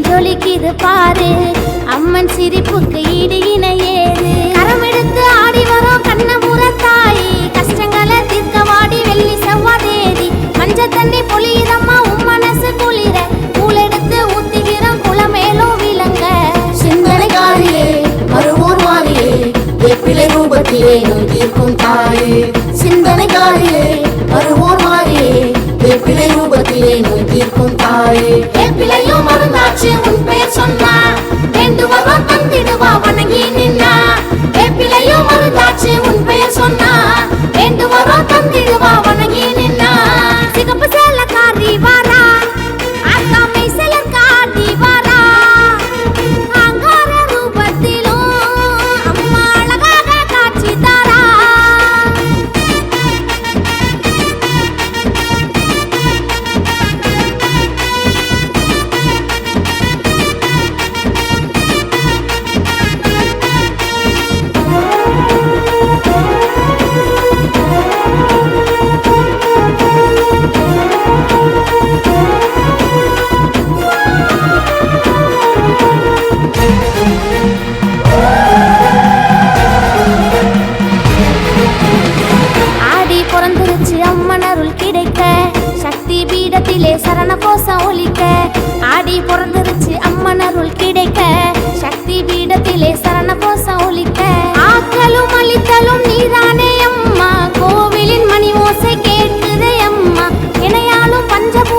ஜொலிக்குது பாரு அம்மன் சிரிப்புக்கு ஈடு இணையேது. கரமெடுத்து ஆடி வரோம் கண்ணபுர தாயி, கஷ்டங்களை தீர்க்க வாடி வெள்ளி செவ்வாதேதி. மஞ்ச தண்ணி பொழியுதம்மா உன் மனசு குளிர, பூலெடுத்து ஊத்துகிறோம் குளமேலும் விளங்க. சிந்தனைக்காரியே மறுவூர் மாறியே வேப்பிலை ரூபத்திலே நோய் தீர்க்கும் தாயே. சிந்தனைக்காரியே மறுவூர் மாறியே வேப்பிலை ரூபத்திலே நோய் தீர்க்கும் தாயே. வேப்பிலையும் மருந்தாச்சு உன் பெயர் சொன்னா, வேண்டுவா தந்திடுவா வணங்கி நின்னா. வேப்பிலையும் மருந்தாச்சு உன் பெயர் சொன்னா, வேண்டுவா தந்திடுவா வணங்கி நின்னா. சிகப்பு சேலக்காரி வாரா, ஆத்தாமை சேலக்காரி வாரா, அங்கார ரூபத்திலும் அம்மா அழகாக காட்சி தாரா. சரண கோஷம் ஒலிக்க ஆடி பிறந்துருச்சு அம்மன் அருள் கிடைக்க, சக்தி பீடத்திலே சரண கோஷம் ஒலிக்க. ஆக்கலும் அளித்தலும் நீதானே அம்மா, கோவிலின் மணி ஓசை கேட்குதே அம்மா. இணையாலும் பஞ்சபூ